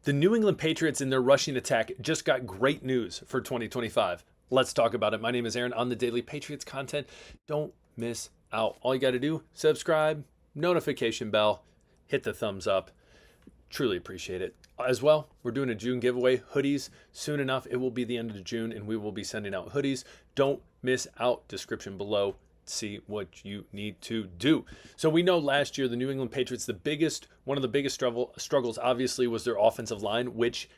The New England Patriots in their rushing attack just got great news for 2025. Let's talk about it. My name is Aaron on the Daily Patriots content. Don't miss out. All you got to do, subscribe, notification bell, hit the thumbs up. Truly appreciate it. As well, we're doing a June giveaway, hoodies. Soon enough, it will be the end of June, and we will be sending out hoodies. Don't miss out. Description below. See what you need to do. So we know last year the New England Patriots, one of the biggest struggles obviously was their offensive line, which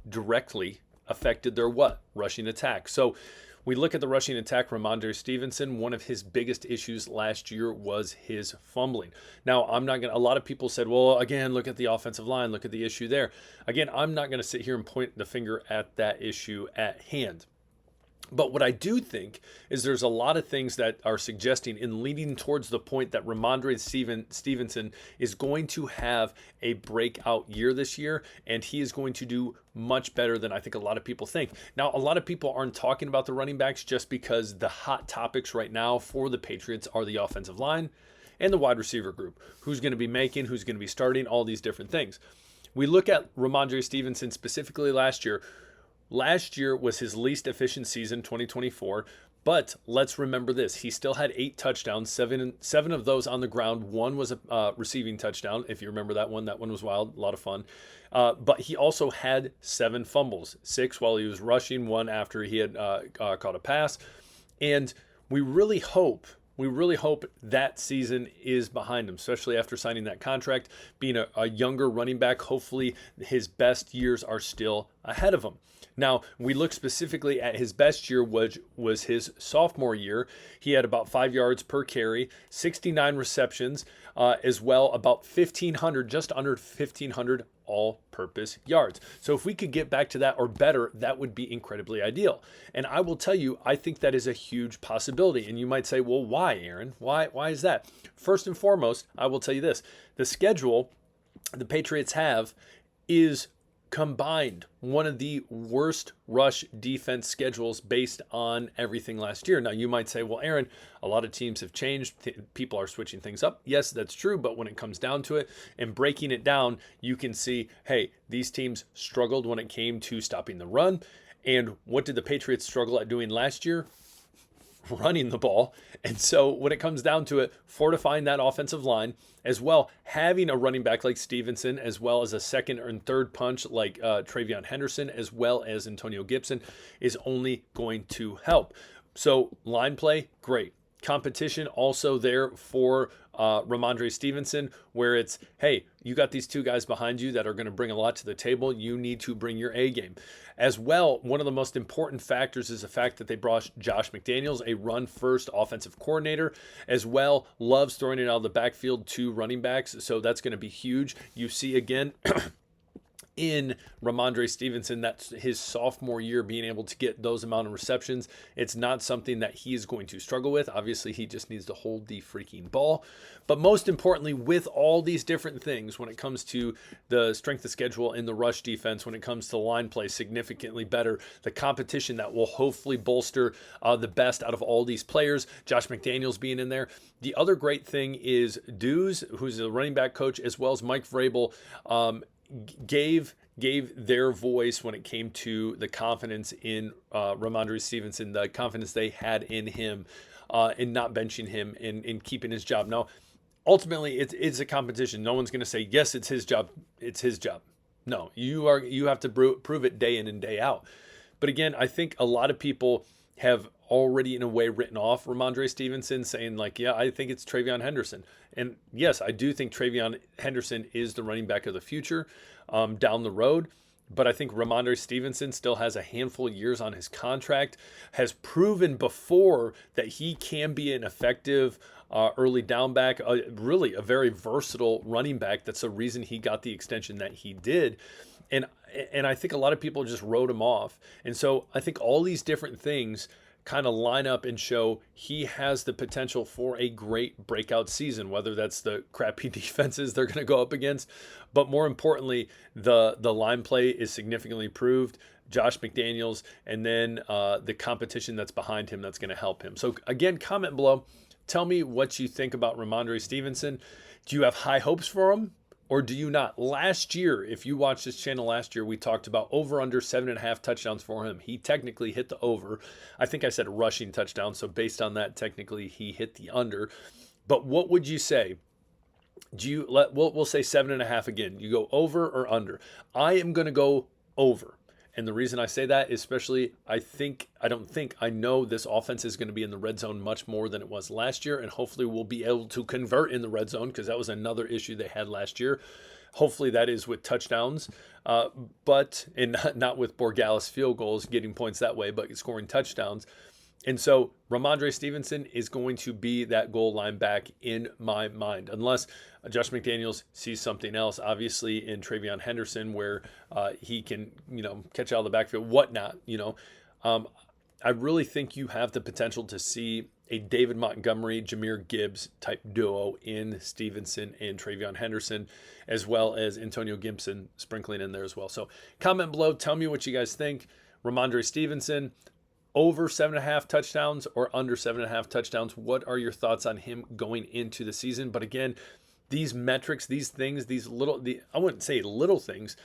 directly affected their rushing attack. So we look at the rushing attack. Ramondre Stevenson, one of his biggest issues last year was his fumbling. Now, a lot of people said, well, again, look at the offensive line, look at the issue there. Again, I'm not going to sit here and point the finger at that issue at hand. But what I do think is there's a lot of things that are suggesting and leading towards the point that Ramondre Stevenson is going to have a breakout year this year, and he is going to do much better than I think a lot of people think. Now, a lot of people aren't talking about the running backs just because the hot topics right now for the Patriots are the offensive line and the wide receiver group. Who's going to be making, who's going to be starting, all these different things. We look at Ramondre Stevenson specifically last year. Last year was his least efficient season, 2024, but let's remember this. He still had 8 touchdowns, seven of those on the ground. One was a receiving touchdown, if you remember that one. That one was wild, a lot of fun. But he also had 7 fumbles, 6 while he was rushing, 1 after he had caught a pass. And we really hope that season is behind him, especially after signing that contract, being a younger running back. Hopefully his best years are still ahead of him. Now, we look specifically at his best year, which was his sophomore year. He had about 5 yards per carry, 69 receptions, as well, about 1,500, just under 1,500 all-purpose yards. So if we could get back to that or better, that would be incredibly ideal. And I will tell you, I think that is a huge possibility. And you might say, well, why, Aaron? Why is that? First and foremost, I will tell you this. The schedule the Patriots have is combined one of the worst rush defense schedules based on everything last year. Now, you might say, well, Aaron, a lot of teams have changed. People are switching things up. Yes, that's true. But when it comes down to it and breaking it down, you can see, hey, these teams struggled when it came to stopping the run. And what did the Patriots struggle at doing last year? Running the ball. And so when it comes down to it, fortifying that offensive line, as well, having a running back like Stevenson, as well as a second and third punch like Travion Henderson, as well as Antonio Gibson, is only going to help. So line play, great. Competition also there for Ramondre Stevenson, where it's, hey, you got these 2 guys behind you that are going to bring a lot to the table. You need to bring your A game. As well, one of the most important factors is the fact that they brought Josh McDaniels, a run-first offensive coordinator, as well, loves throwing it out of the backfield to running backs. So that's going to be huge. You see, again, in Ramondre Stevenson, that's his sophomore year, being able to get those amount of receptions. It's not something that he is going to struggle with. Obviously, he just needs to hold the freaking ball. But most importantly, with all these different things, when it comes to the strength of schedule in the rush defense, when it comes to line play, significantly better, the competition that will hopefully bolster the best out of all these players, Josh McDaniels being in there. The other great thing is Dews, who's the running back coach, as well as Mike Vrabel, gave their voice when it came to the confidence in Ramondre Stevenson, the confidence they had in him, in not benching him, in keeping his job. Now, ultimately, it's a competition. No one's going to say, yes, it's his job. It's his job. No, you have to prove it day in and day out. But again, I think a lot of people have already in a way written off Ramondre Stevenson, saying like, yeah, I think it's Travion Henderson. And yes, I do think Travion Henderson is the running back of the future down the road. But I think Ramondre Stevenson still has a handful of years on his contract, has proven before that he can be an effective early down back, really a very versatile running back. That's the reason he got the extension that he did. And I think a lot of people just wrote him off. And so I think all these different things kind of line up and show he has the potential for a great breakout season, whether that's the crappy defenses they're going to go up against. But more importantly, the line play is significantly improved. Josh McDaniels, and then the competition that's behind him that's going to help him. So again, comment below. Tell me what you think about Ramondre Stevenson. Do you have high hopes for him? or do you not? Last year, if you watched this channel last year, we talked about over under 7.5 touchdowns for him. He technically hit the over. I think I said rushing touchdowns. So based on that, technically he hit the under. But what would you say? We'll say 7.5 again. You go over or under? I am going to go over. And the reason I say that, especially, I know this offense is going to be in the red zone much more than it was last year. And hopefully we'll be able to convert in the red zone, because that was another issue they had last year. Hopefully that is with touchdowns, but not with Borgalis field goals, getting points that way, but scoring touchdowns. And so Ramondre Stevenson is going to be that goal line back in my mind, unless Josh McDaniels sees something else, obviously in Travion Henderson, where he can, catch out of the backfield, whatnot. I really think you have the potential to see a David Montgomery, Jahmyr Gibbs type duo in Stevenson and Travion Henderson, as well as Antonio Gibson sprinkling in there as well. So comment below, tell me what you guys think. Ramondre Stevenson, over 7.5 touchdowns or under 7.5 touchdowns? What are your thoughts on him going into the season? But again, these metrics, these things, I wouldn't say little things,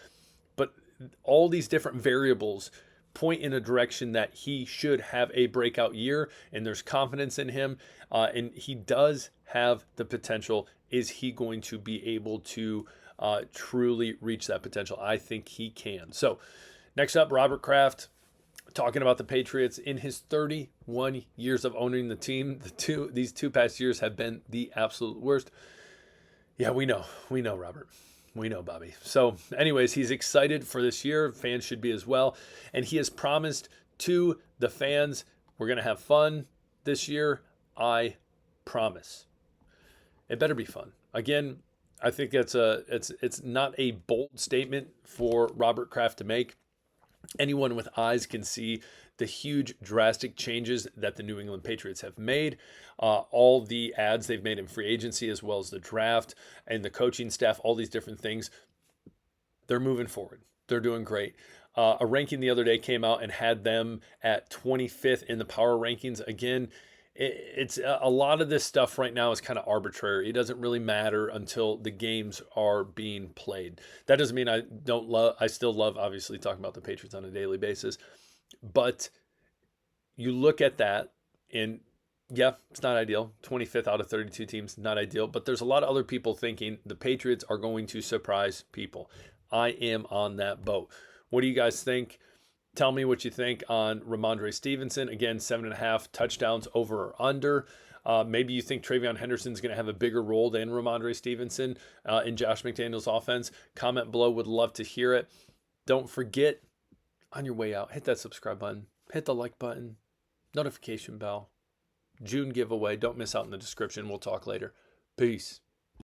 but all these different variables point in a direction that he should have a breakout year, and there's confidence in him, and he does have the potential. Is he going to be able to truly reach that potential? I think he can. So next up, Robert Kraft, talking about the Patriots. In his 31 years of owning the team, these two past years have been the absolute worst. Yeah, we know, Robert. We know, Bobby. So anyways, he's excited for this year. Fans should be as well. And he has promised to the fans, we're going to have fun this year. I promise. It better be fun. Again, I think it's not a bold statement for Robert Kraft to make. Anyone with eyes can see the huge drastic changes that the New England Patriots have made. All the ads they've made in free agency, as well as the draft and the coaching staff, all these different things. They're moving forward. They're doing great. A ranking the other day came out and had them at 25th in the power rankings. Again, it's a lot of this stuff right now is kind of arbitrary. It doesn't really matter until the games are being played. That doesn't mean I still love obviously talking about the Patriots on a daily basis, but you look at that and yeah, it's not ideal. 25th out of 32 teams, not ideal, but there's a lot of other people thinking the Patriots are going to surprise people. I am on that boat. What do you guys think? Tell me what you think on Ramondre Stevenson. Again, 7.5 touchdowns, over or under. Maybe you think Travion Henderson is going to have a bigger role than Ramondre Stevenson in Josh McDaniels' offense. Comment below. Would love to hear it. Don't forget, on your way out, hit that subscribe button. Hit the like button. Notification bell. June giveaway. Don't miss out in the description. We'll talk later. Peace.